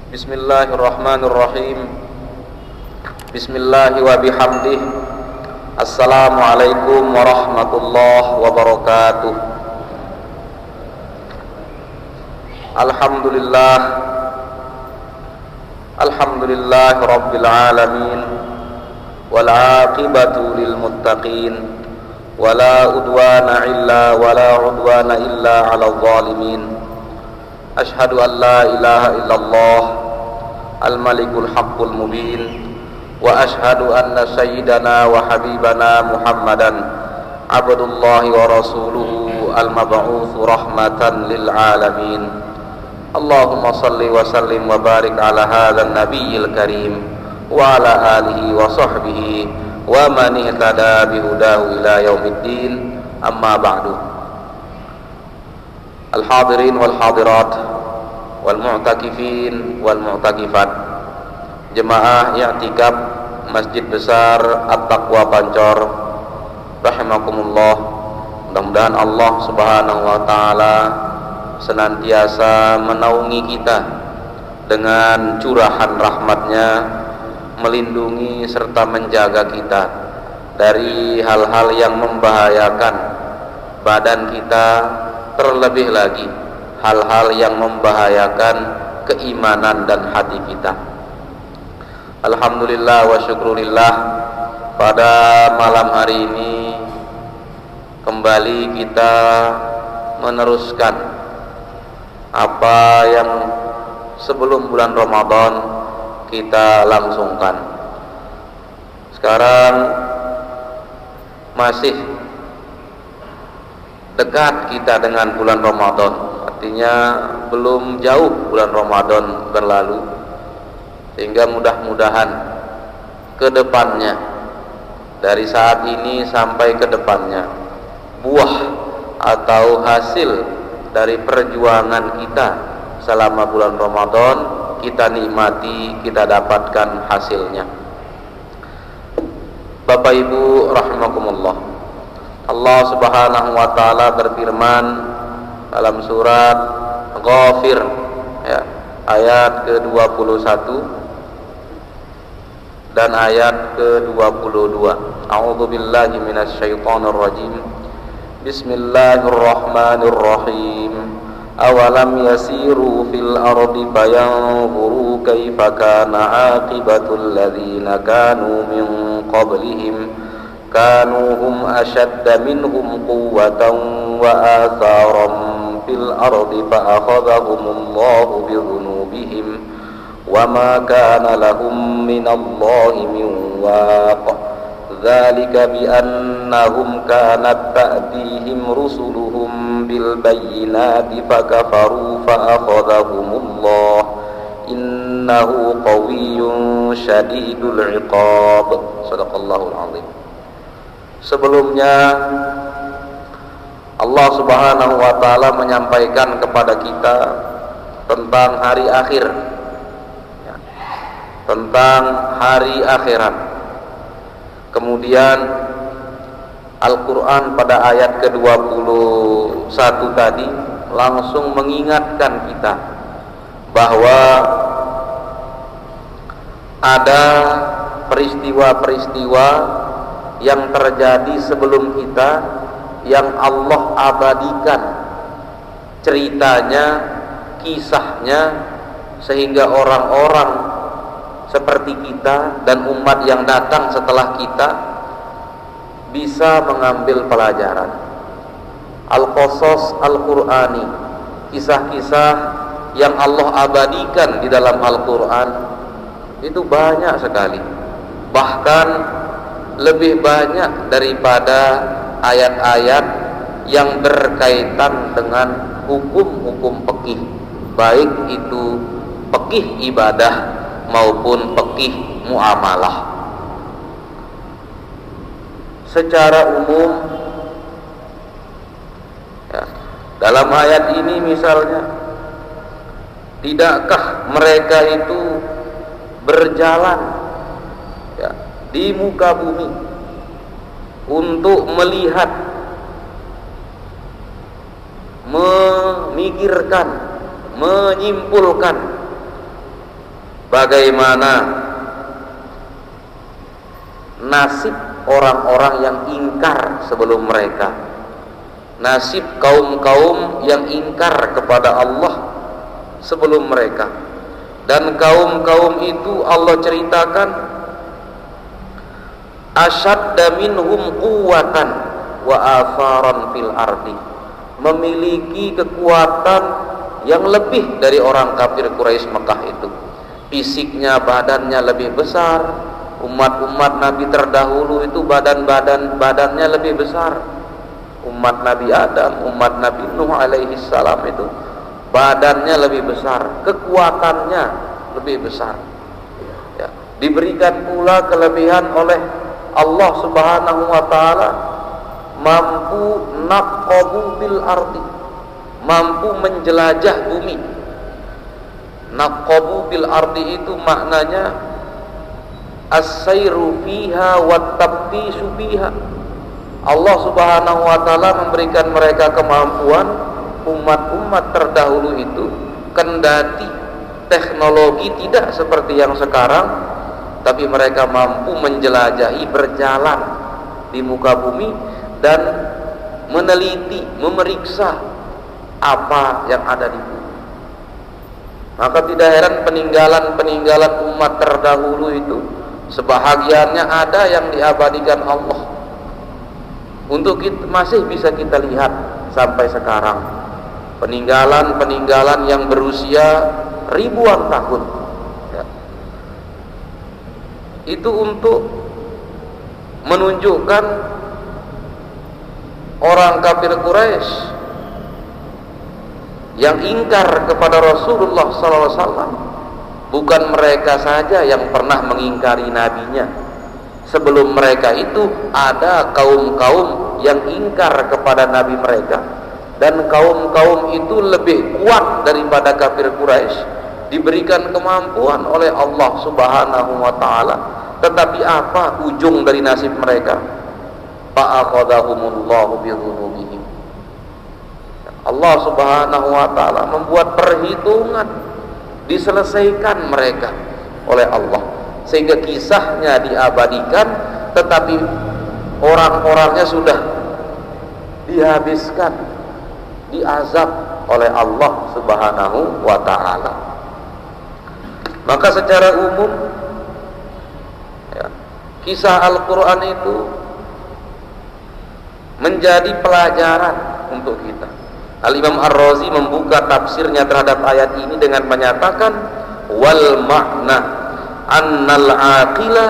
Bismillahirrahmanirrahim. Bismillahi wa bihamdih. Assalamualaikum warahmatullahi wabarakatuh. Alhamdulillah. Alhamdulillah rabbil alamin. Wal aqibatu lil muttaqin. Wala udwana illa 'alal zalimin. Ashhadu an la ilaha illallah al-malikul haqqul mubin wa ashhadu anna sayyidana wa habibana Muhammadan abdullahi wa rasuluhu al-mab'utsu rahmatan lil alamin. Allahumma salli wa sallim wa barik ala hadzal nabiyil karim wa ala alihi wa sahbihi wa man ihtada bihudahu ila yaumiddin. Amma ba'du. Al-hadirin wal hadirat wal mu'takifin wal mu'takifat, jemaah i'tikaf Masjid Besar At-Taqwa Pancor rahimakumullah. Mudah-mudahan Allah Subhanahu wa taala senantiasa menaungi kita dengan curahan rahmatnya, melindungi serta menjaga kita dari hal-hal yang membahayakan badan kita, terlebih lagi hal-hal yang membahayakan keimanan dan hati kita. Alhamdulillah wa syukurillah, pada malam hari ini kembali kita meneruskan apa yang sebelum bulan Ramadan kita langsungkan. Sekarang masih dekat kita dengan bulan Ramadan, artinya belum jauh bulan Ramadan berlalu, sehingga mudah-mudahan ke depannya, dari saat ini sampai ke depannya, buah atau hasil dari perjuangan kita selama bulan Ramadan kita nikmati, kita dapatkan hasilnya. Bapak Ibu rahimakumullah, Allah Subhanahu wa taala berfirman dalam surat Ghafir ya, ayat ke-21 dan ayat ke-22. A'udzu billahi minasyaitonir rajim. Bismillahirrahmanirrahim. Awalam yasiru fil ardi fayanzuru kaifa kana 'aqibatul ladzina kanu min qablihim kanu hum ashadda minhum quwwatan wa atharan fil ardi fa akhadhahumullahu bi dhunubihim wa ma kana lahum minallahi min waq. Dzalika bi annahum kanat ta'tihim rusuluhum bil bayyinati fakafaru fa akhadhahumullah innahu qawiyyun syadidul iqab. Shadaqallahul azim. Sebelumnya Allah Subhanahu wa taala menyampaikan kepada kita tentang hari akhir ya, tentang hari akhirat. Kemudian Al-Quran pada ayat ke-21 tadi langsung mengingatkan kita bahwa ada peristiwa-peristiwa yang terjadi sebelum kita yang Allah abadikan ceritanya, kisahnya, sehingga orang-orang seperti kita dan umat yang datang setelah kita bisa mengambil pelajaran. Al-Qasas Al-Qur'ani, kisah-kisah yang Allah abadikan di dalam Al-Quran itu banyak sekali, bahkan lebih banyak daripada ayat-ayat yang berkaitan dengan hukum-hukum fikih, baik itu fikih ibadah maupun fikih muamalah. Secara umum ya, dalam ayat ini misalnya, tidakkah mereka itu berjalan ya, di muka bumi untuk melihat, memikirkan, menyimpulkan bagaimana nasib orang-orang yang ingkar sebelum mereka, nasib kaum-kaum yang ingkar kepada Allah sebelum mereka. Dan kaum-kaum itu Allah ceritakan asyadda minhum quwwatan wa atharan fil ardi, memiliki kekuatan yang lebih dari orang kafir Quraisy Mekah itu. Fisiknya, badannya lebih besar. Umat-umat Nabi terdahulu itu badannya lebih besar. Umat Nabi Adam, umat Nabi Nuh alaihi salam itu badannya lebih besar, kekuatannya lebih besar. Ya, diberikan pula kelebihan oleh Allah Subhanahu wa taala, mampu naqabu bil ardi, mampu menjelajah bumi. Naqabu bil ardi itu maknanya as-sayru fiha wat tabtishu fiha. Allah Subhanahu wa taala memberikan mereka kemampuan. Umat-umat terdahulu itu kendati teknologi tidak seperti yang sekarang, tapi mereka mampu menjelajahi, berjalan di muka bumi dan meneliti, memeriksa apa yang ada di bumi. Maka tidak heran peninggalan-peninggalan umat terdahulu itu sebahagiannya ada yang diabadikan Allah, untuk kita, masih bisa kita lihat sampai sekarang. Peninggalan-peninggalan yang berusia ribuan tahun, ya. Itu untuk menunjukkan orang kafir Quraisy yang ingkar kepada Rasulullah SAW. Bukan mereka saja yang pernah mengingkari nabinya. Sebelum mereka itu ada kaum-kaum yang ingkar kepada nabi mereka, dan kaum-kaum itu lebih kuat daripada kafir Quraisy, diberikan kemampuan oleh Allah Subhanahu wa taala. Tetapi apa ujung dari nasib mereka? Fa'akhadhahumullahu bidzunubihim. Allah Subhanahu wa taala membuat perhitungan, diselesaikan mereka oleh Allah, sehingga kisahnya diabadikan, tetapi orang-orangnya sudah dihabiskan, diazab oleh Allah Subhanahu wa ta'ala. Maka secara umum, ya, kisah Al-Quran itu menjadi pelajaran untuk kita. Al-Imam Ar-Razi membuka tafsirnya terhadap ayat ini dengan menyatakan wal makna annal aqila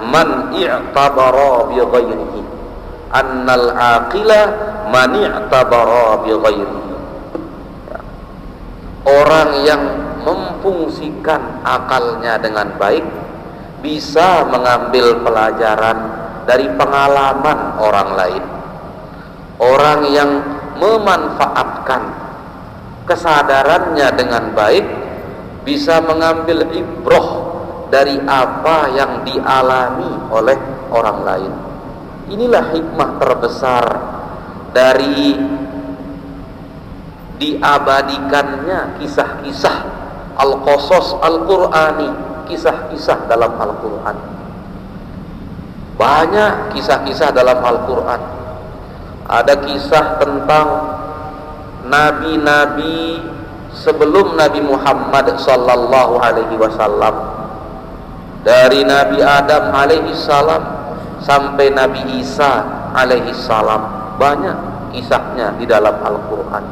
man i'tabara bi ghairihi, annal aqila man i'tabara bi ghairihi. Orang yang memfungsikan akalnya dengan baik bisa mengambil pelajaran dari pengalaman orang lain. Orang yang memanfaatkan kesadarannya dengan baik bisa mengambil ibrah dari apa yang dialami oleh orang lain. Inilah hikmah terbesar dari diabadikannya kisah-kisah Al-Qasas Al-Qur'ani, kisah-kisah dalam Al-Quran. Banyak kisah-kisah dalam Al-Quran. Ada kisah tentang nabi-nabi sebelum Nabi Muhammad sallallahu alaihi wasallam, dari Nabi Adam alaihi salam sampai Nabi Isa alaihi salam. Banyak kisahnya di dalam Al-Quran.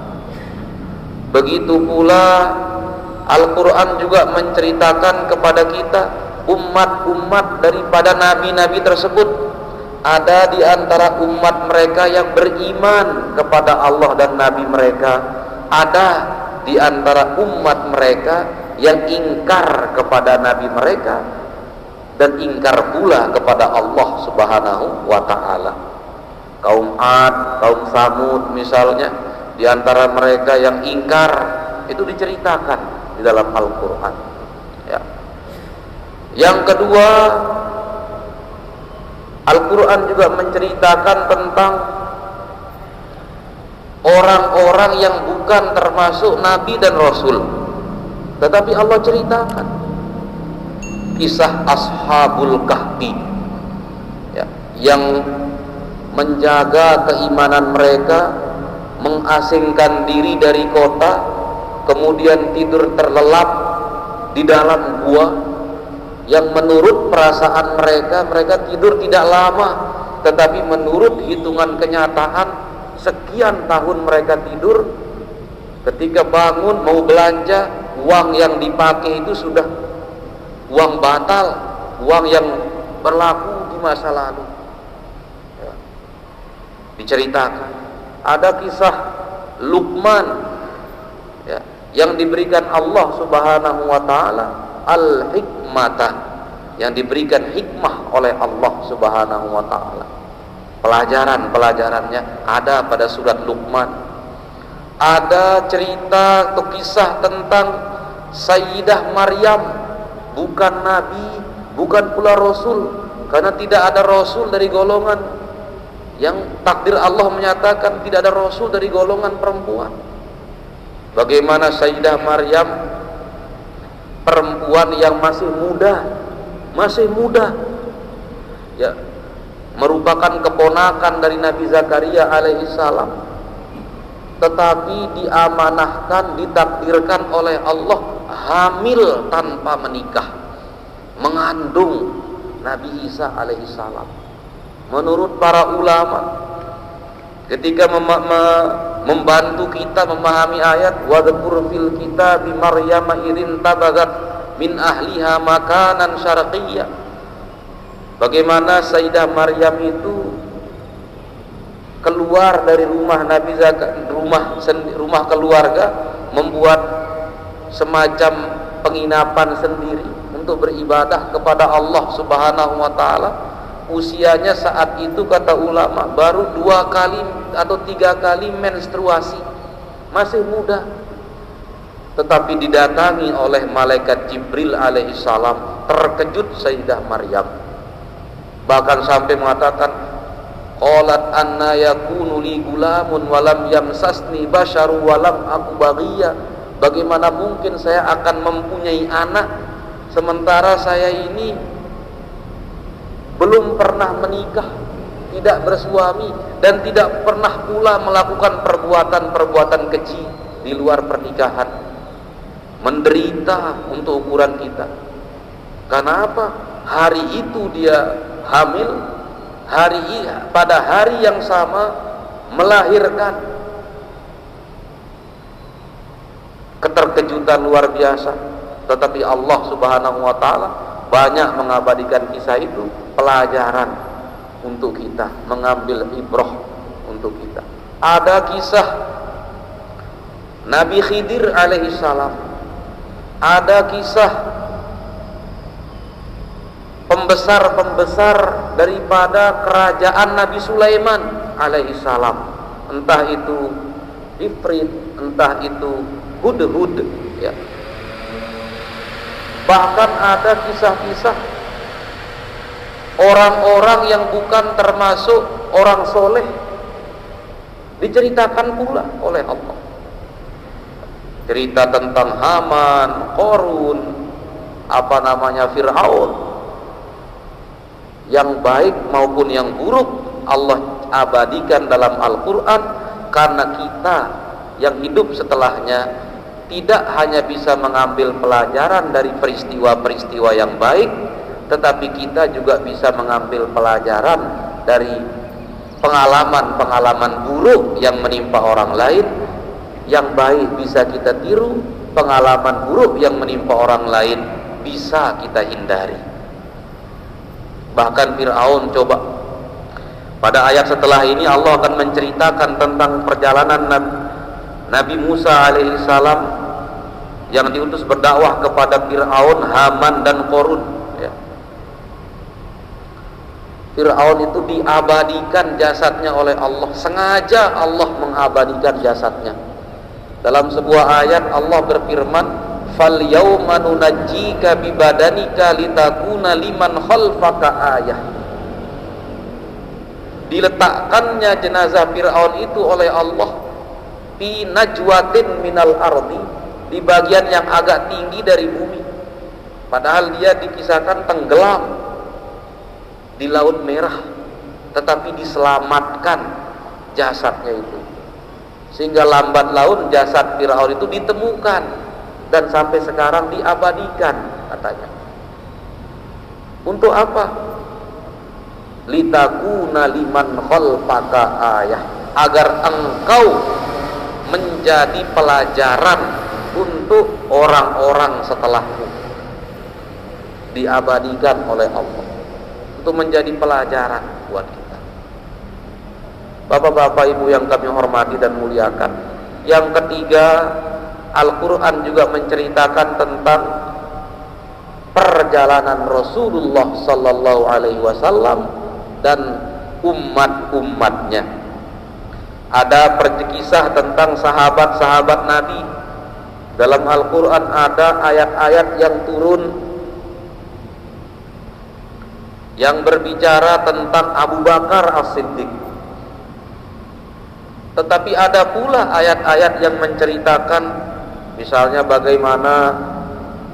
Begitu pula Al-Quran juga menceritakan kepada kita umat-umat daripada nabi-nabi tersebut. Ada di antara umat mereka yang beriman kepada Allah dan nabi mereka, ada di antara umat mereka yang ingkar kepada nabi mereka dan ingkar pula kepada Allah Subhanahu wa ta'ala. Kaum Ad, kaum Samud misalnya, di antara mereka yang ingkar itu diceritakan di dalam Al-Quran, ya. Yang kedua, Al-Quran juga menceritakan tentang orang-orang yang bukan termasuk Nabi dan Rasul, tetapi Allah ceritakan kisah Ashabul Kahfi, ya, yang menjaga keimanan mereka, mengasingkan diri dari kota, kemudian tidur terlelap di dalam gua, yang menurut perasaan mereka tidur tidak lama, tetapi menurut hitungan kenyataan sekian tahun mereka tidur. Ketika bangun mau belanja, uang yang dipakai itu sudah uang batal, uang yang berlaku di masa lalu. Ya. Diceritakan ada kisah Luqman, ya, yang diberikan Allah Subhanahu wa taala al-hikmata, yang diberikan hikmah oleh Allah Subhanahu wa taala. Pelajarannya ada pada surat Luqman. Ada cerita atau kisah tentang Sayyidah Maryam, bukan nabi, bukan pula rasul, karena tidak ada rasul dari golongan yang takdir Allah menyatakan tidak ada rasul dari golongan perempuan. Bagaimana Sayyidah Maryam, perempuan yang masih muda, ya, merupakan keponakan dari Nabi Zakaria alaihissalam, tetapi diamanahkan, ditakdirkan oleh Allah hamil tanpa menikah, mengandung Nabi Isa alaihissalam. Menurut para ulama, ketika membantu kita memahami ayat wadhkur fil kitab Maryam idin tabagat min ahliha makanan syarqiyyah, bagaimana Sayyidah Maryam itu keluar dari rumah Nabi rumah keluarga, membuat semacam penginapan sendiri untuk beribadah kepada Allah Subhanahu wa taala. Usianya saat itu kata ulama baru 2 kali atau 3 kali menstruasi, masih muda. Tetapi didatangi oleh malaikat Jibril alaihissalam, terkejut Sayyidah Maryam, bahkan sampai mengatakan, qalat anna yakunu li gulamun walam yamsasni basyaru walam aku baghiya, bagaimana mungkin saya akan mempunyai anak sementara saya ini belum pernah menikah, tidak bersuami, dan tidak pernah pula melakukan perbuatan-perbuatan keji di luar pernikahan. Menderita untuk ukuran kita. Karena apa? Hari itu dia hamil, pada hari yang sama melahirkan. Keterkejutan luar biasa. Tetapi Allah Subhanahu wa taala banyak mengabadikan kisah itu, pelajaran untuk kita, mengambil ibrah untuk kita. Ada kisah Nabi Khidir alaihissalam, ada kisah pembesar-pembesar daripada kerajaan Nabi Sulaiman alaihissalam, entah itu Ifrit, entah itu Hudhud, ya. Bahkan ada kisah-kisah orang-orang yang bukan termasuk orang soleh diceritakan pula oleh Allah. Cerita tentang Haman, Qarun, Fir'aun, yang baik maupun yang buruk Allah abadikan dalam Al-Quran, karena kita yang hidup setelahnya tidak hanya bisa mengambil pelajaran dari peristiwa-peristiwa yang baik, tetapi kita juga bisa mengambil pelajaran dari pengalaman-pengalaman buruk yang menimpa orang lain. Yang baik bisa kita tiru, pengalaman buruk yang menimpa orang lain bisa kita hindari. Bahkan Fir'aun, coba, pada ayat setelah ini Allah akan menceritakan tentang perjalanan Nabi Musa alaihissalam yang diutus berdakwah kepada Fir'aun, Haman dan Qarun, ya. Fir'aun itu diabadikan jasadnya oleh Allah, sengaja Allah mengabadikan jasadnya. Dalam sebuah ayat Allah berfirman, fal yauma nunajjika bi badanika litakuna liman khalfaka ayah. Diletakkannya jenazah Fir'aun itu oleh Allah fi najwatin minal ardi, di bagian yang agak tinggi dari bumi. Padahal dia dikisahkan tenggelam di Laut Merah, tetapi diselamatkan jasadnya itu, sehingga lambat laun jasad Firaun itu ditemukan dan sampai sekarang diabadikan katanya. Untuk apa? Litakuna liman khalfaka ayah, agar engkau menjadi pelajaran untuk orang-orang setelahmu. Diabadikan oleh Allah untuk menjadi pelajaran buat kita. Bapak-bapak, ibu yang kami hormati dan muliakan, yang ketiga, Al-Quran juga menceritakan tentang perjalanan Rasulullah Sallallahu Alaihi Wasallam dan umat-umatnya. Ada kisah tentang sahabat-sahabat Nabi. Dalam Al-Quran ada ayat-ayat yang turun yang berbicara tentang Abu Bakar As-Siddiq. Tetapi ada pula ayat-ayat yang menceritakan misalnya bagaimana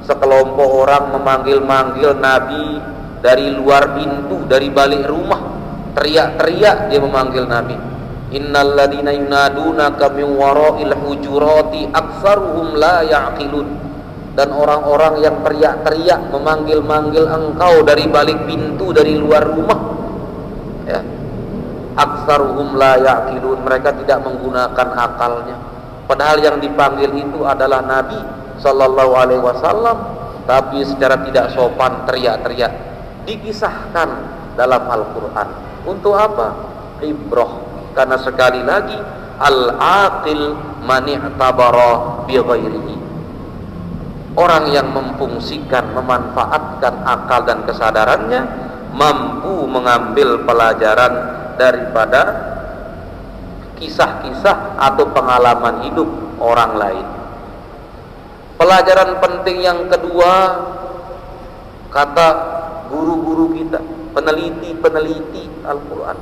sekelompok orang memanggil-manggil Nabi dari luar pintu, dari balik rumah, teriak-teriak dia memanggil Nabi. Innal ladina yunadunaka min wara'il hujurati aktsaruhum la ya'qilun. Dan orang-orang yang teriak-teriak memanggil-manggil engkau dari balik pintu, dari luar rumah, ya, aktsaruhum la ya'qilun, mereka tidak menggunakan akalnya. Padahal yang dipanggil itu adalah Nabi Sallallahu Alaihi Wasallam, tapi secara tidak sopan teriak-teriak. Dikisahkan dalam Al-Quran. Untuk apa? Ibrah. Karena sekali lagi, al-aqil man i'tabara bi ghairihi. Orang yang memfungsikan, memanfaatkan akal dan kesadarannya, mampu mengambil pelajaran daripada kisah-kisah atau pengalaman hidup orang lain. Pelajaran penting yang kedua, kata guru-guru kita, peneliti-peneliti Al-Quran,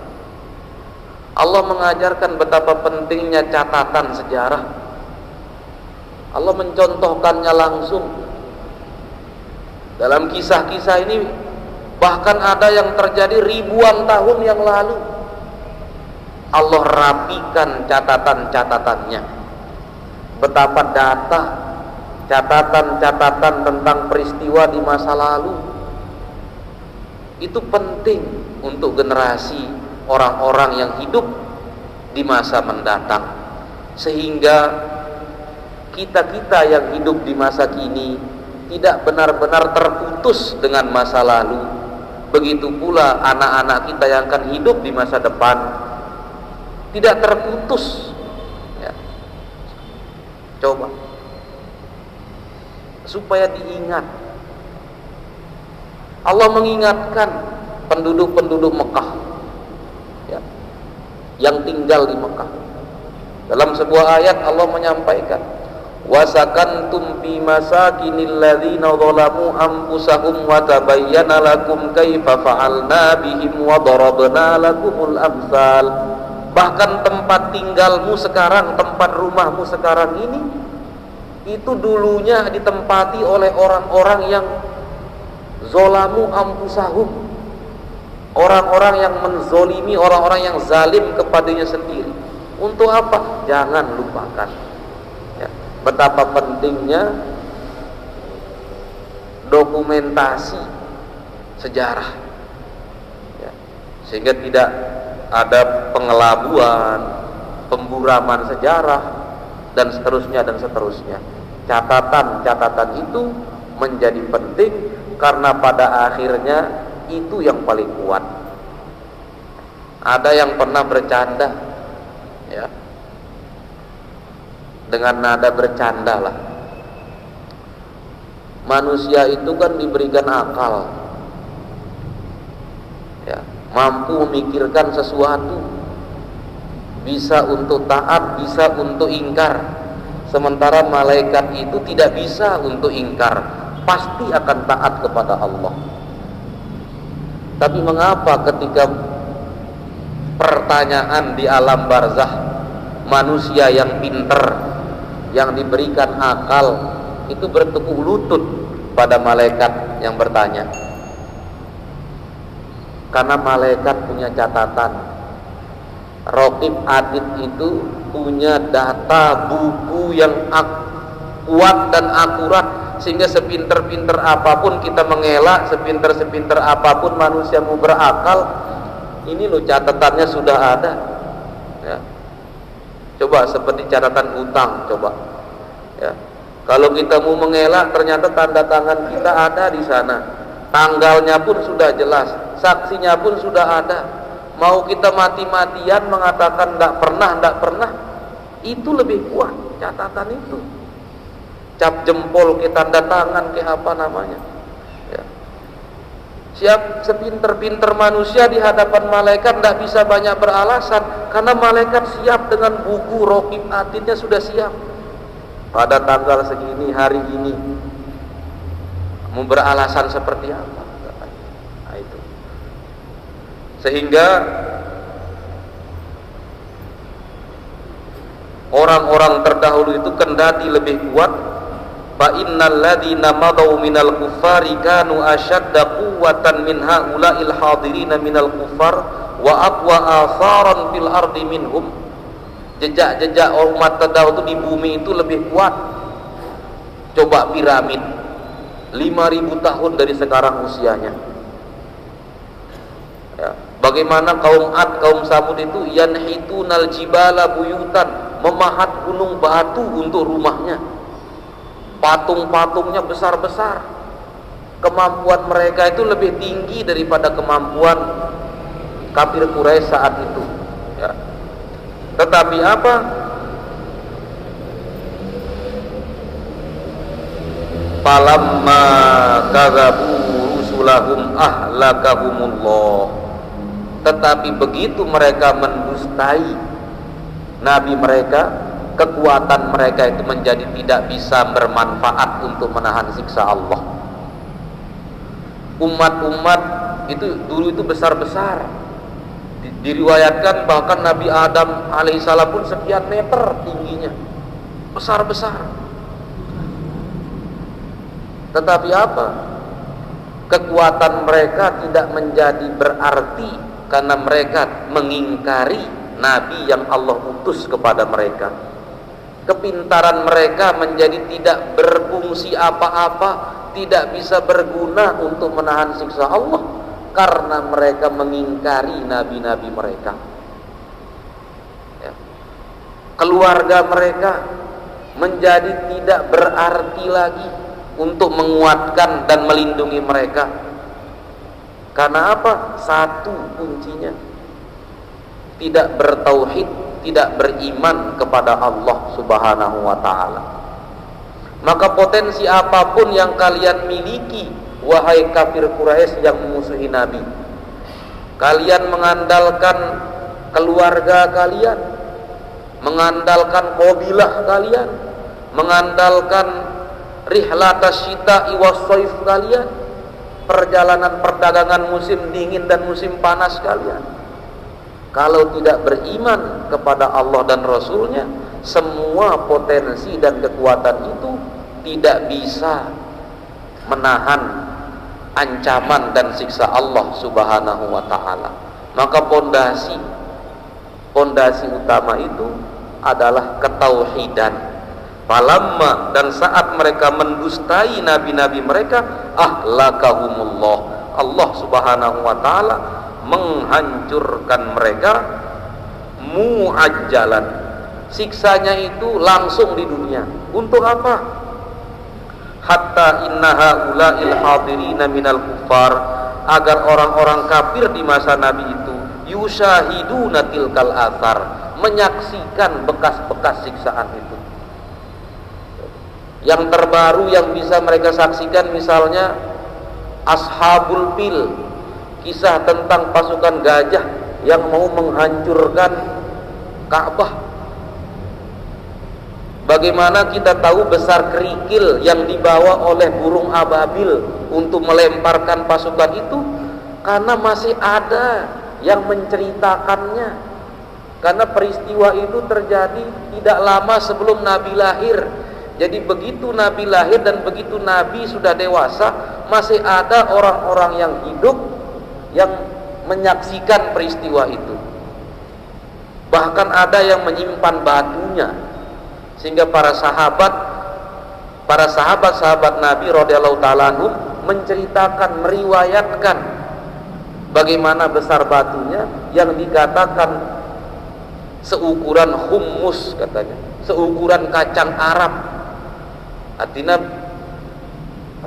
Allah mengajarkan betapa pentingnya catatan sejarah. Allah mencontohkannya langsung dalam kisah-kisah ini. Bahkan ada yang terjadi ribuan tahun yang lalu. Allah rapikan catatan-catatannya. Betapa data, catatan-catatan tentang peristiwa di masa lalu itu penting untuk generasi orang-orang yang hidup di masa mendatang, sehingga kita-kita yang hidup di masa kini tidak benar-benar terputus dengan masa lalu. Begitu pula anak-anak kita yang akan hidup di masa depan tidak terputus, ya. Coba supaya diingat. Allah mengingatkan penduduk-penduduk Mekah, ya, yang tinggal di Mekah. Dalam sebuah ayat Allah menyampaikan, wasakantum fi masakinil ladzina zalamu anfusahum wa tabayyana lakum kaifa fa'alna bihim wa darabna lakumul amsal. Bahkan tempat tinggalmu sekarang, tempat rumahmu sekarang ini, itu dulunya ditempati oleh orang-orang yang zalamu anfusahum, orang-orang yang menzolimi, orang-orang yang zalim kepadanya sendiri. Untuk apa? Jangan lupakan, ya, betapa pentingnya dokumentasi sejarah, ya, sehingga tidak ada pengelabuan, pemburaman sejarah, dan seterusnya dan seterusnya. Catatan-catatan itu menjadi penting karena pada akhirnya itu yang paling kuat. Ada yang pernah bercanda, ya, dengan nada bercanda lah, manusia itu kan diberikan akal, ya, mampu memikirkan sesuatu, bisa untuk taat, bisa untuk ingkar. Sementara malaikat itu tidak bisa untuk ingkar, pasti akan taat kepada Allah. Tapi mengapa ketika pertanyaan di alam barzah, manusia yang pinter, yang diberikan akal, itu bertekuk lutut kepada malaikat yang bertanya. Karena malaikat punya catatan, Raqib Atid itu punya data buku yang kuat dan akurat, sehingga sepinter-pinter apapun kita mengelak, sepinter-sepinter apapun manusia mau berakal, ini loh catatannya sudah ada ya. Coba seperti catatan utang, coba ya. Kalau kita mau mengelak, ternyata tanda tangan kita ada di sana, tanggalnya pun sudah jelas, saksinya pun sudah ada. Mau kita mati-matian mengatakan tidak pernah, itu lebih kuat catatan itu. Cap jempol ke tanda tangan ke apa namanya ya. Siap sepinter-pinter manusia di hadapan malaikat tidak bisa banyak beralasan, karena malaikat siap dengan buku Raqib Atidnya sudah siap. Pada tanggal segini, hari ini, mau beralasan seperti apa? Nah, itu. Sehingga orang-orang terdahulu itu kendati lebih kuat. Fa innal ladzina madaw minal kuffari kanu ashadda quwwatan min haula'il hadirina minal kuffar wa aqwa atharan fil ardi minhum. Jejak-jejak umat terdahulu di bumi itu lebih kuat. Coba piramid 5.000 tahun dari sekarang usianya ya. Bagaimana kaum Ad, kaum Samud itu yanhitunal jibala buyutan, memahat gunung batu untuk rumahnya. Patung-patungnya besar-besar. Kemampuan mereka itu lebih tinggi daripada kemampuan kafir Quraisy saat itu ya. Tetapi apa? Falamma kadzabu rusulahum ahlakahumullah. Tetapi begitu mereka mendustai nabi mereka, kekuatan mereka itu menjadi tidak bisa bermanfaat untuk menahan siksa Allah. Umat-umat itu dulu itu besar-besar. Diriwayatkan bahkan Nabi Adam alaihissalam pun sekian meter tingginya, besar-besar. Tetapi apa? Kekuatan mereka tidak menjadi berarti karena mereka mengingkari Nabi yang Allah utus kepada mereka. Kepintaran mereka menjadi tidak berfungsi apa-apa, tidak bisa berguna untuk menahan siksa Allah, karena mereka mengingkari nabi-nabi mereka ya. Keluarga mereka menjadi tidak berarti lagi untuk menguatkan dan melindungi mereka. Karena apa? Satu kuncinya, tidak bertauhid, tidak beriman kepada Allah Subhanahu wa ta'ala. Maka potensi apapun yang kalian miliki, wahai kafir Quraisy yang memusuhi Nabi, kalian mengandalkan keluarga kalian, mengandalkan kabilah kalian, mengandalkan rihlatas syita'i was-shaif kalian, perjalanan perdagangan musim dingin dan musim panas kalian. Kalau tidak beriman kepada Allah dan Rasulnya, semua potensi dan kekuatan itu tidak bisa menahan ancaman dan siksa Allah Subhanahu wa ta'ala. Maka pondasi utama itu adalah ketauhidan. Falamma, dan saat mereka mendustai nabi-nabi mereka, ahlakahumullah, Allah Subhanahu wa ta'ala menghancurkan mereka muajjalan. Siksanya itu langsung di dunia. Untuk apa? Hatta inna haula'il hadirina minal kuffar, agar orang-orang kafir di masa Nabi itu yusyahiduna tilkal athar, menyaksikan bekas-bekas siksaan itu. Yang terbaru yang bisa mereka saksikan misalnya Ashabul Fil, kisah tentang pasukan gajah yang mau menghancurkan Ka'bah. Bagaimana kita tahu besar kerikil yang dibawa oleh burung ababil untuk melemparkan pasukan itu? Karena masih ada yang menceritakannya. Karena peristiwa itu terjadi tidak lama sebelum Nabi lahir. Jadi begitu Nabi lahir dan begitu Nabi sudah dewasa, masih ada orang-orang yang hidup yang menyaksikan peristiwa itu. Bahkan ada yang menyimpan batunya, sehingga para sahabat Nabi radhiyallahu taala anhum menceritakan, meriwayatkan bagaimana besar batunya yang dikatakan seukuran hummus, katanya seukuran kacang Arab. Artinya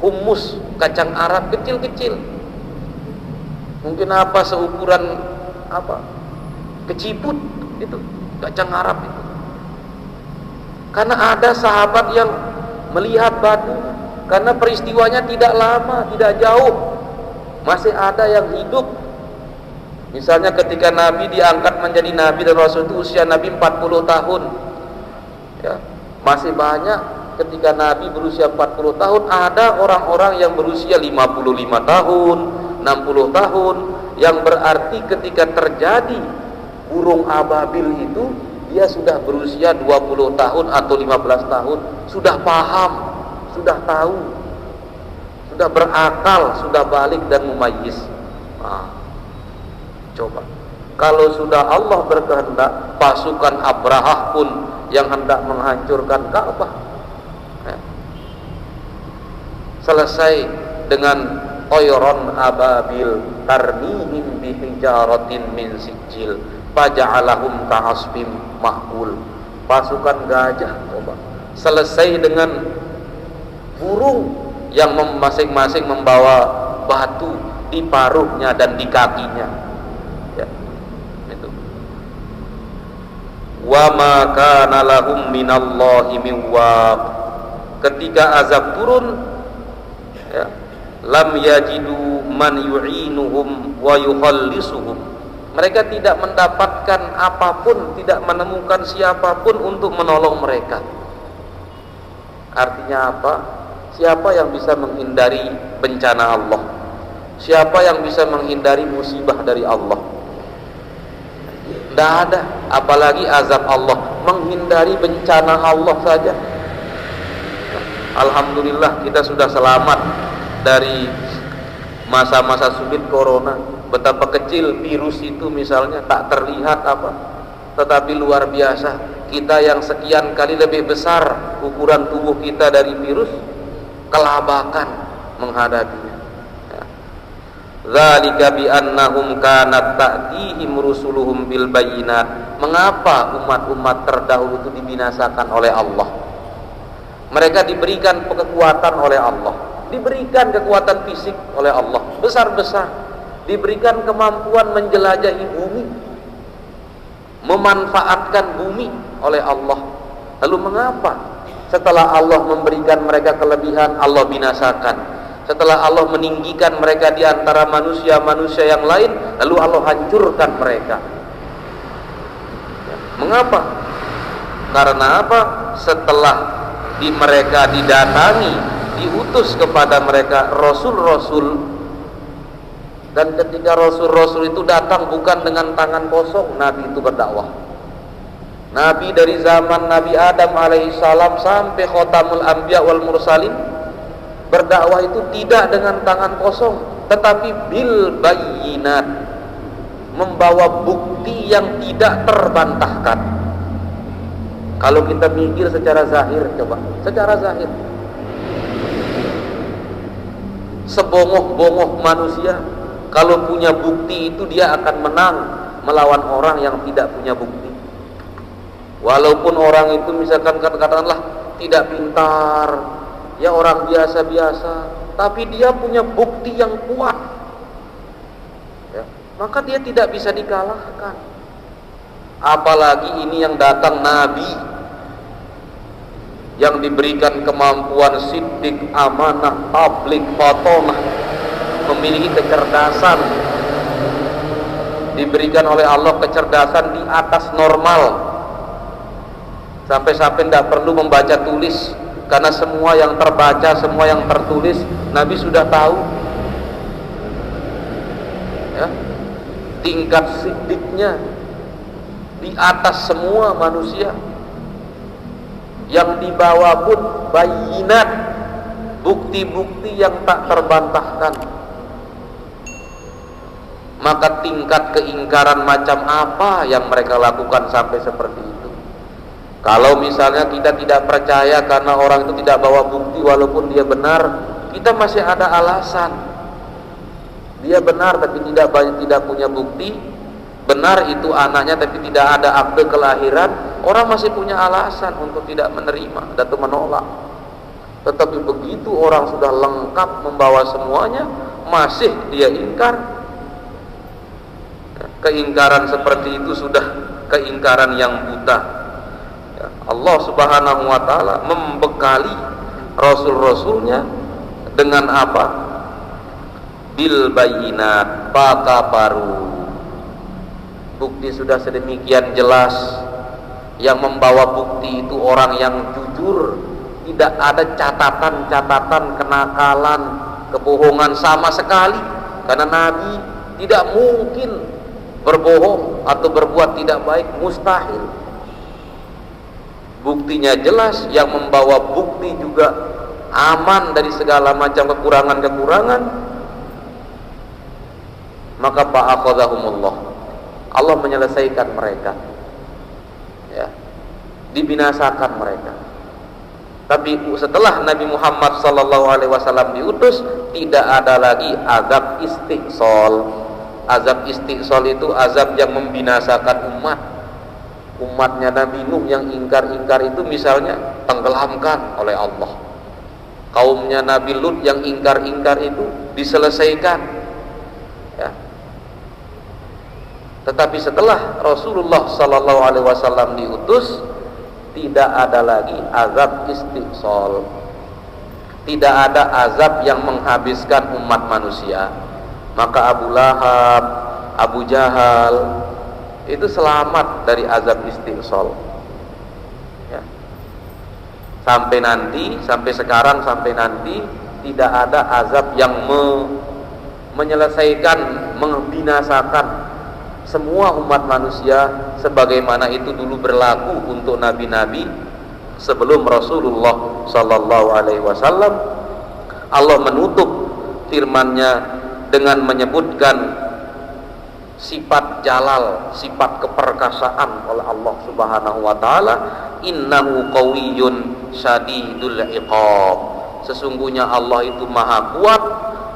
hummus, kacang Arab kecil-kecil, mungkin apa seukuran apa keciput itu kacang Arab itu. Karena ada sahabat yang melihat batu, karena peristiwanya tidak lama, tidak jauh, masih ada yang hidup. Misalnya ketika Nabi diangkat menjadi Nabi dan Rasul itu usia Nabi 40 tahun ya, masih banyak. Ketika Nabi berusia 40 tahun, ada orang-orang yang berusia 55 tahun, 60 tahun, yang berarti ketika terjadi burung ababil itu, dia sudah berusia 20 tahun atau 15 tahun, sudah paham, sudah tahu, sudah berakal, sudah balik dan mumayyiz. Coba kalau sudah Allah berkehendak, pasukan Abrahah pun yang hendak menghancurkan Ka'bah selesai dengan Oyron ababil tarmihim bihijaratin min sijil faja'alahum ka'asfim mahkul. Pasukan gajah coba selesai dengan burung yang masing-masing membawa batu di paruhnya dan di kakinya ya, itu. Wa ma kana lahum minallahi min waq. Ketika azab turun ya, lam yajidu man yu'inuhum wa yukhallisuhum. Mereka tidak mendapatkan apapun, tidak menemukan siapapun untuk menolong mereka. Artinya apa? Siapa yang bisa menghindari bencana Allah? Siapa yang bisa menghindari musibah dari Allah? Tidak ada. Apalagi azab Allah. Menghindari bencana Allah saja. Alhamdulillah kita sudah selamat dari masa-masa sulit corona. Betapa kecil virus itu misalnya, tak terlihat apa, tetapi luar biasa. Kita yang sekian kali lebih besar ukuran tubuh kita dari virus, kelabakan menghadapinya. Dzalika bi annahum kanat ta'tihim rusuluhum bil bayyinat. Mengapa umat-umat terdahulu itu dibinasakan oleh Allah? Mereka diberikan kekuatan oleh Allah, diberikan kekuatan fisik oleh Allah besar-besar, diberikan kemampuan menjelajahi bumi, memanfaatkan bumi oleh Allah. Lalu mengapa setelah Allah memberikan mereka kelebihan, Allah binasakan? Setelah Allah meninggikan mereka di antara manusia-manusia yang lain, lalu Allah hancurkan mereka. Mengapa? Karena apa? Setelah mereka didatangi, diutus kepada mereka rasul-rasul, dan ketika rasul-rasul itu datang bukan dengan tangan kosong, Nabi itu berdakwah. Nabi dari zaman Nabi Adam alaihissalam sampai khotamul anbiya wal mursalin, berdakwah itu tidak dengan tangan kosong, tetapi bil bayyinat, membawa bukti yang tidak terbantahkan. Kalau kita mikir secara zahir, coba secara zahir, sebongoh-bongoh manusia, kalau punya bukti itu dia akan menang melawan orang yang tidak punya bukti. Walaupun orang itu misalkan katakanlah tidak pintar, ya orang biasa-biasa, tapi dia punya bukti yang kuat ya, maka dia tidak bisa dikalahkan. Apalagi ini yang datang Nabi yang diberikan kemampuan siddiq, amanah, tabligh, fatonah, memiliki kecerdasan, diberikan oleh Allah kecerdasan di atas normal, sampai-sampai tidak perlu membaca tulis, karena semua yang terbaca, semua yang tertulis Nabi sudah tahu ya. Tingkat siddiqnya di atas semua manusia. yang dibawa pun bayinat, bukti-bukti yang tak terbantahkan. Maka tingkat keingkaran macam apa yang mereka lakukan sampai seperti itu? Kalau misalnya kita tidak percaya karena orang itu tidak bawa bukti walaupun dia benar, kita masih ada alasan. Dia benar tapi tidak punya bukti, benar itu anaknya tapi tidak ada akte kelahiran, orang masih punya alasan untuk tidak menerima dan menolak. Tetapi begitu orang sudah lengkap membawa semuanya, masih dia ingkar. Keingkaran seperti itu sudah keingkaran yang buta. Allah Subhanahu wa ta'ala membekali Rasul-Rasulnya dengan apa? Bil bayinat, fakafaru. Bukti sudah sedemikian jelas. Yang membawa bukti itu orang yang jujur, tidak ada catatan-catatan kenakalan, kebohongan sama sekali. Karena Nabi tidak mungkin berbohong atau berbuat tidak baik, mustahil. Buktinya jelas, yang membawa bukti juga aman dari segala macam kekurangan-kekurangan. Maka fa'akhadhahumullah, Allah menyelesaikan mereka, ya, dibinasakan mereka. Tapi setelah Nabi Muhammad SAW diutus, tidak ada lagi azab istiqsal. Azab istiqsal itu azab yang membinasakan umat. Umatnya Nabi Nuh yang ingkar-ingkar itu misalnya tenggelamkan oleh Allah. Kaumnya Nabi Lut yang ingkar-ingkar itu diselesaikan, ya. Tetapi setelah Rasulullah SAW diutus, tidak ada lagi azab istiqsal. Tidak ada azab yang menghabiskan umat manusia. Maka Abu Lahab, Abu Jahal itu selamat dari azab istiqsal, ya. Sampai sekarang tidak ada azab yang menyelesaikan, membinasakan semua umat manusia sebagaimana itu dulu berlaku untuk nabi-nabi sebelum Rasulullah sallallahu alaihi wasallam. Allah menutup firman-Nya dengan menyebutkan sifat jalal, sifat keperkasaan oleh Allah Subhanahu wa taala, innahu qawiyyun syadidul iqab. Sesungguhnya Allah itu maha kuat,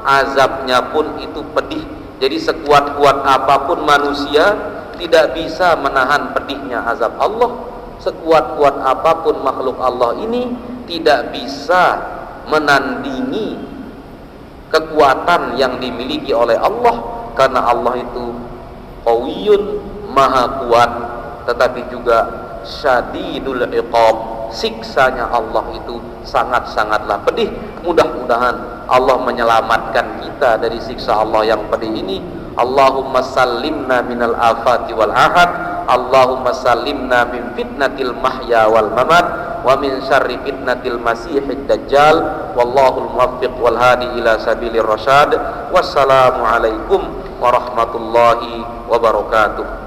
azabnya pun itu pedih. Jadi sekuat-kuat apapun manusia tidak bisa menahan pedihnya azab Allah. Sekuat-kuat apapun makhluk Allah ini tidak bisa menandingi kekuatan yang dimiliki oleh Allah, karena Allah itu qawiyyun, maha kuat, tetapi juga syadidul iqab, siksanya Allah itu sangat-sangatlah pedih. Mudah-mudahan Allah menyelamatkan kita dari siksa Allah yang pedih ini. Allahumma sallimna minal afati wal ahad, Allahumma sallimna min fitnatil mahya wal mamat, wa min syarri fitnatil masihid dajjal, wallahul muwaffiq wal hadi ila sabilir rasyad. Wassalamu alaikum warahmatullahi wabarakatuh.